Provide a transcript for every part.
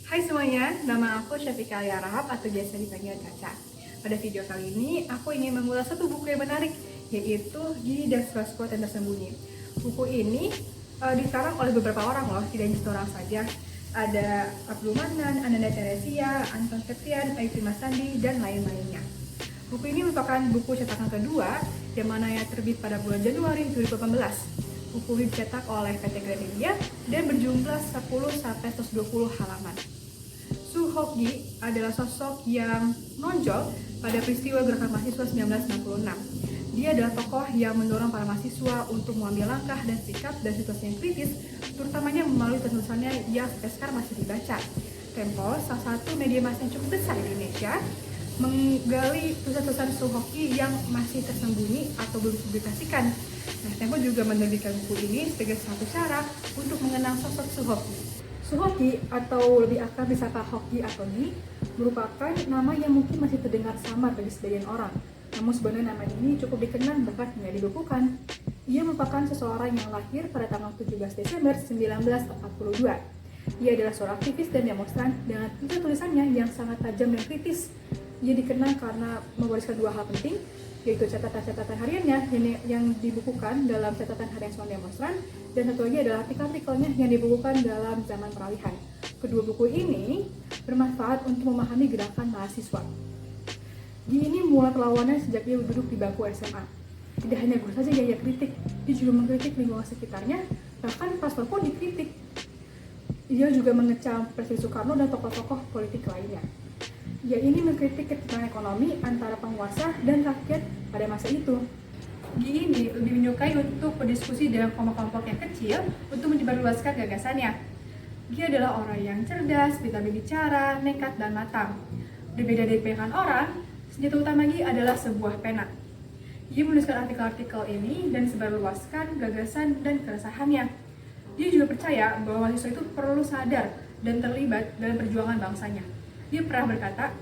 Hai semuanya, nama aku Syafika Alia Rahab atau biasa dipanggil Caca. Pada video kali ini, aku ingin mengulas satu buku yang menarik, yaitu Gigi dan Sebuah yang Tersembunyi. Buku ini dikarang oleh beberapa orang loh, tidak hanya satu orang saja. Ada Abdul Manan, Ananda Teresia, Anton Septian, Ayu Masandi, dan lain-lainnya. Buku ini merupakan buku cetakan kedua, yang mana yang terbit pada bulan Januari 2018. Buku ini dicetak oleh PT Gramedia dan berjumlah 10-120 halaman. Su Hokgi adalah sosok yang menonjol pada peristiwa Gerakan Mahasiswa 1966. Dia adalah tokoh yang mendorong para mahasiswa untuk mengambil langkah dan sikap dan situasi yang kritis, terutamanya melalui tulisannya yang sampai sekarang masih dibaca. Tempo, salah satu media massa yang cukup besar di Indonesia, menggali tulisan-tulisan Su Hokgi yang masih tersembunyi atau belum dipublikasikan. Nah, Tempo juga menerbitkan buku ini sebagai satu cara untuk mengenang sosok Su Hokgi. Su Hokgi atau lebih akrab disapa Hokgi atau Gi merupakan nama yang mungkin masih terdengar samar bagi sebagian orang. Namun sebenarnya nama ini cukup dikenal bahkan hingga dibukukan. Ia merupakan seseorang yang lahir pada tanggal 17 Desember 1942. Ia adalah seorang aktivis dan demonstran dengan tulisan-tulisannya yang sangat tajam dan kritis. Ia dikenal karena mewariskan dua hal penting, yaitu catatan-catatan hariannya yang dibukukan dalam catatan harian seorang demonstran, dan satu lagi adalah artikel-artikelnya yang dibukukan dalam zaman peralihan. Kedua buku ini bermanfaat untuk memahami gerakan mahasiswa. Gi ini mulai perlawanan sejak dia duduk di bangku SMA. Tidak hanya guru saja yang ia kritik, dia juga mengkritik lingkungan sekitarnya, bahkan paslon pun dikritik. Dia juga mengecam Presiden Soekarno dan tokoh-tokoh politik lainnya. Ia ini mengkritik ketimpangan ekonomi antara penguasa dan rakyat pada masa itu. Gi ini lebih menyukai untuk berdiskusi dengan kelompok-kelompok yang kecil untuk menyebarluaskan gagasannya. Gi adalah orang yang cerdas, pintar berbicara, nekat, dan matang. Berbeda dari kebanyakan orang, senjata utama Gi adalah sebuah pena. Gi menuliskan artikel-artikel ini dan sebarluaskan gagasan dan keresahannya. Dia juga percaya bahwa mahasiswa itu perlu sadar dan terlibat dalam perjuangan bangsanya. Dia pernah berkata,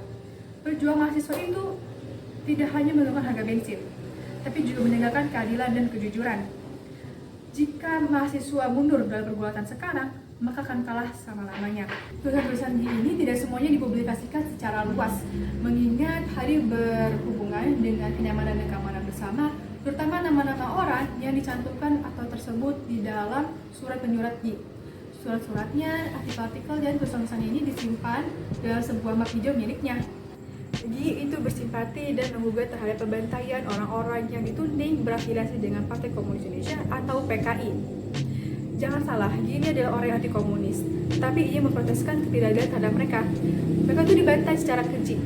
perjuangan mahasiswa itu tidak hanya menurunkan harga bensin, tapi juga menegakkan keadilan dan kejujuran. Jika mahasiswa mundur dalam pergulatan sekarang, maka akan kalah selama-lamanya. Tulisan-tulisan ini tidak semuanya dipublikasikan secara luas, mengingat hari berhubungan dengan kenyamanan dan keamanan bersama, terutama nama-nama orang yang dicantumkan atau tersebut di dalam surat menyurat Gi. Surat-suratnya, artikel-artikel, dan tulisan-tulisannya ini disimpan dalam sebuah map hijau miliknya. Gi itu bersimpati dan menggugat terhadap pembantaian orang-orang yang dituding berafiliasi dengan Partai Komunis Indonesia atau PKI. Jangan salah, Gi ini adalah orang yang anti komunis, tapi ia memproteskan ketidakadilan terhadap mereka. Mereka itu dibantai secara keji,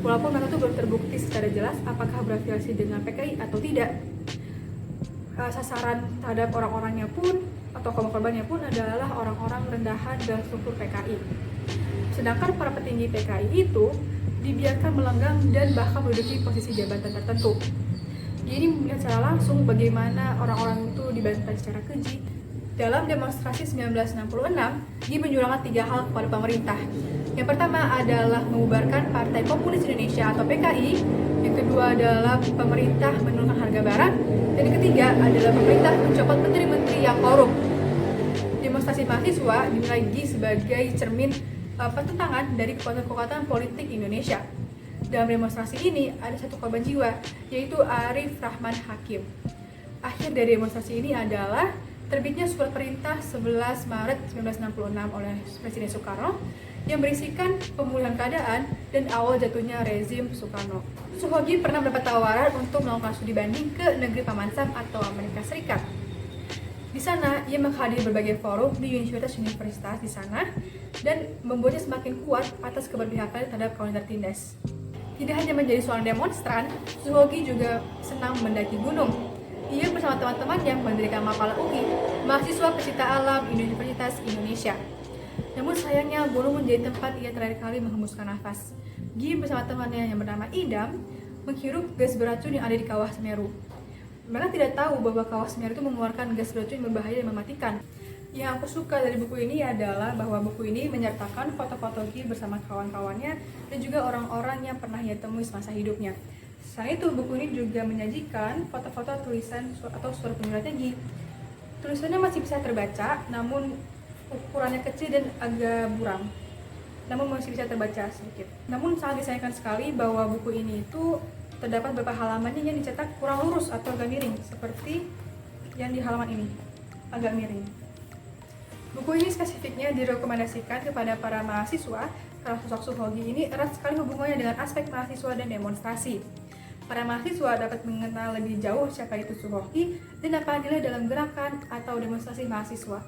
walaupun mereka itu belum terbukti secara jelas apakah berafiliasi dengan PKI atau tidak. Sasaran terhadap orang-orangnya pun atau korban-korbannya pun adalah orang-orang rendahan dan struktur PKI. Sedangkan para petinggi PKI itu dibiarkan melenggang dan bahkan menduduki posisi jabatan tertentu. Jadi melihat secara langsung bagaimana orang-orang itu dibantai secara keji. Dalam demonstrasi 1966, Gi menyuarakan 3 hal kepada pemerintah. Yang pertama adalah mengubarkan Partai Komunis Indonesia atau PKI. Yang kedua adalah pemerintah menurunkan harga barang. Dan yang ketiga adalah pemerintah mencopot menteri-menteri yang korup. Demonstrasi mahasiswa dinilai Gi sebagai cermin pertentangan dari kekuatan-kekuatan politik Indonesia. Dalam demonstrasi ini ada satu korban jiwa, yaitu Arif Rahman Hakim. Akhir dari demonstrasi ini adalah terbitnya surat perintah 11 Maret 1966 oleh Presiden Soekarno yang berisikan pemulihan keadaan dan awal jatuhnya rezim Soekarno. Su Hokgi pernah mendapat tawaran untuk melakukan studi banding ke negeri Paman Sam atau Amerika Serikat. Di sana, ia menghadiri berbagai forum di universitas di sana dan membuatnya semakin kuat atas keberpihakan terhadap kaum tertindas. Tidak hanya menjadi seorang demonstran, Su Hokgi juga senang mendaki gunung. Ia bersama teman-temannya mendirikan Mapala UI, mahasiswa pecinta alam Universitas Indonesia. Namun sayangnya gunung menjadi tempat ia terakhir kali menghembuskan nafas. Gi bersama temannya yang bernama Idam menghirup gas beracun yang ada di kawah Semeru. Mereka tidak tahu bahwa kawah Semeru itu mengeluarkan gas beracun yang berbahaya dan mematikan. Yang aku suka dari buku ini adalah bahwa buku ini menyertakan foto-foto Gi bersama kawan-kawannya dan juga orang-orang yang pernah ia temui semasa hidupnya. Selain itu, buku ini juga menyajikan foto-foto tulisan atau surat penyuratnya Gi. Tulisannya masih bisa terbaca, namun ukurannya kecil dan agak buram. namun masih bisa terbaca sedikit. Namun sangat disayangkan sekali bahwa buku ini itu terdapat beberapa halamannya yang dicetak kurang lurus atau agak miring, seperti yang di halaman ini, agak miring. Buku ini spesifiknya direkomendasikan kepada para mahasiswa karena sosok Suhogi ini erat sekali hubungannya dengan aspek mahasiswa dan demonstrasi. Para mahasiswa dapat mengenal lebih jauh siapa itu Suhogi dan apa nilai dalam gerakan atau demonstrasi mahasiswa.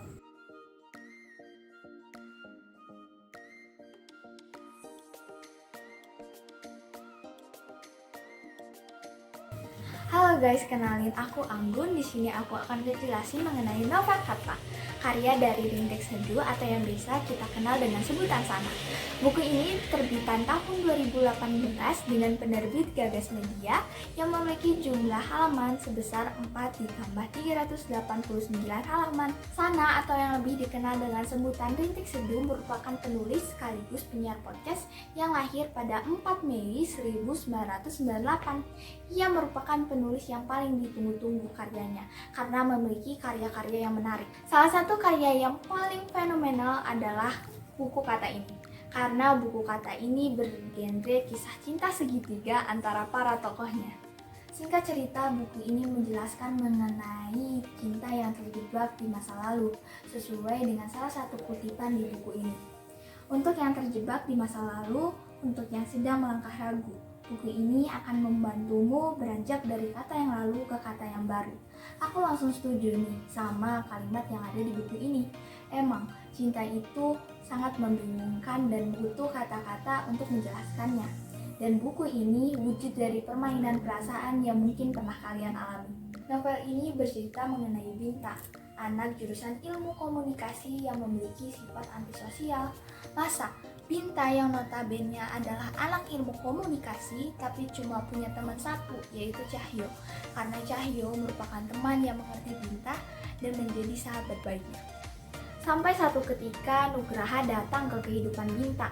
Halo guys, kenalin aku Anggun. Di sini aku akan ngejelasin mengenai novel Kata, karya dari Rintik Seduh atau yang biasa kita kenal dengan sebutan Sana. Buku ini terbitan tahun 2018 dengan penerbit Gagas Media yang memiliki jumlah halaman sebesar 4 ditambah 389 halaman. Sana atau yang lebih dikenal dengan sebutan Rintik Seduh merupakan penulis sekaligus penyiar podcast yang lahir pada 4 Mei 1998. Ia merupakan penulis yang paling ditunggu-tunggu karyanya karena memiliki karya-karya yang menarik. Salah satu karya yang paling fenomenal adalah buku Kata ini. Karena buku Kata ini bergenre kisah cinta segitiga antara para tokohnya. Singkat cerita, buku ini menjelaskan mengenai cinta yang terjebak di masa lalu, sesuai dengan salah satu kutipan di buku ini. Untuk yang terjebak di masa lalu, untuk yang sedang melangkah ragu, buku ini akan membantumu beranjak dari kata yang lalu ke kata yang baru. Aku langsung setuju nih sama kalimat yang ada di buku ini. Emang, cinta itu sangat membingungkan dan butuh kata-kata untuk menjelaskannya. Dan buku ini wujud dari permainan perasaan yang mungkin pernah kalian alami. Novel ini bercerita mengenai Binta, anak jurusan ilmu komunikasi yang memiliki sifat antisosial. Masa Binta yang notabene adalah anak ilmu komunikasi tapi cuma punya teman satu, yaitu Cahyo. Karena Cahyo merupakan teman yang mengerti Binta dan menjadi sahabat baiknya. Sampai satu ketika Nugraha datang ke kehidupan Binta.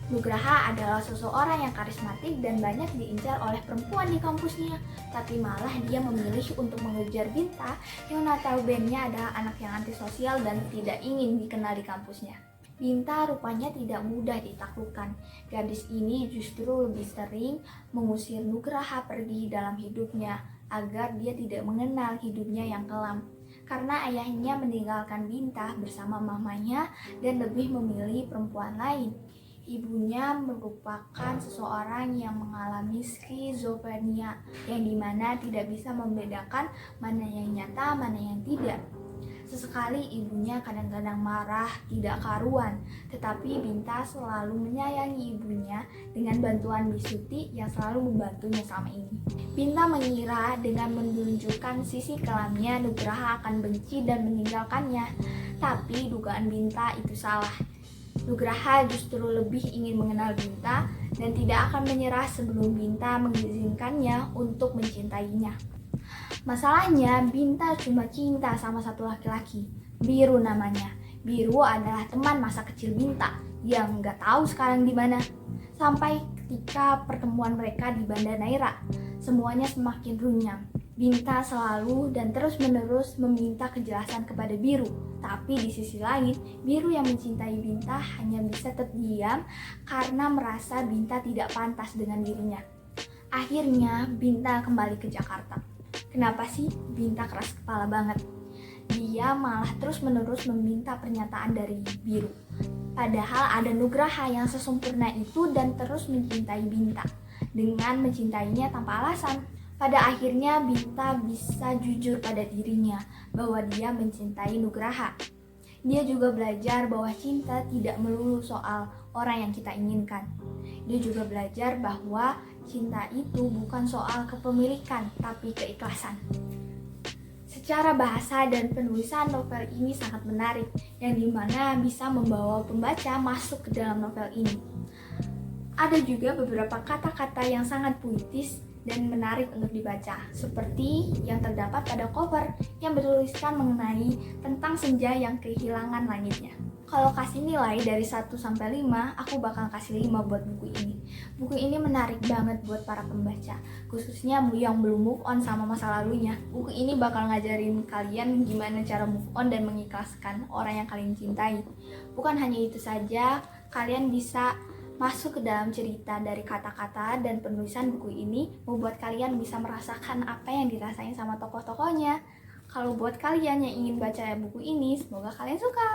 Nugraha adalah seseorang yang karismatik dan banyak diincar oleh perempuan di kampusnya. Tapi malah dia memilih untuk mengejar Binta yang notabene adalah anak yang antisosial dan tidak ingin dikenal di kampusnya. Binta rupanya tidak mudah ditaklukkan. Gadis ini justru lebih sering mengusir Nugraha pergi dalam hidupnya agar dia tidak mengenal hidupnya yang kelam. Karena ayahnya meninggalkan Binta bersama mamanya dan lebih memilih perempuan lain. Ibunya merupakan seseorang yang mengalami skizofrenia, yang dimana tidak bisa membedakan mana yang nyata, mana yang tidak. Sesekali ibunya kadang-kadang marah, tidak karuan, tetapi Binta selalu menyayangi ibunya dengan bantuan Bisuti yang selalu membantunya selama ini. Binta mengira dengan menunjukkan sisi kelamnya Nugraha akan benci dan meninggalkannya, tapi dugaan Binta itu salah. Nugraha justru lebih ingin mengenal Binta dan tidak akan menyerah sebelum Binta mengizinkannya untuk mencintainya. Masalahnya, Binta cuma cinta sama satu laki-laki, Biru namanya. Biru adalah teman masa kecil Binta yang gak tahu sekarang di mana. Sampai ketika pertemuan mereka di Banda Naira, semuanya semakin runyam. Binta selalu dan terus-menerus meminta kejelasan kepada Biru. Tapi di sisi lain, Biru yang mencintai Binta hanya bisa terdiam karena merasa Binta tidak pantas dengan dirinya. Akhirnya, Binta kembali ke Jakarta. Kenapa sih Binta keras kepala banget? Dia malah terus-menerus meminta pernyataan dari Biru. Padahal ada Nugraha yang sesempurna itu dan terus mencintai Binta dengan mencintainya tanpa alasan. Pada akhirnya Binta bisa jujur pada dirinya bahwa dia mencintai Nugraha. Dia juga belajar bahwa cinta tidak melulu soal orang yang kita inginkan. Dia juga belajar bahwa cinta itu bukan soal kepemilikan, tapi keikhlasan. Secara bahasa dan penulisan novel ini sangat menarik, yang dimana bisa membawa pembaca masuk ke dalam novel ini. Ada juga beberapa kata-kata yang sangat puitis dan menarik untuk dibaca, seperti yang terdapat pada cover yang bertuliskan mengenai tentang senja yang kehilangan langitnya. Kalau kasih nilai dari 1 sampai 5, aku bakal kasih 5 buat buku ini. Buku ini menarik banget buat para pembaca, khususnya yang belum move on sama masa lalunya. Buku ini bakal ngajarin kalian gimana cara move on dan mengikhlaskan orang yang kalian cintai. Bukan hanya itu saja, kalian bisa masuk ke dalam cerita dari kata-kata dan penulisan buku ini, membuat kalian bisa merasakan apa yang dirasain sama tokoh-tokohnya. Kalau buat kalian yang ingin baca buku ini, semoga kalian suka.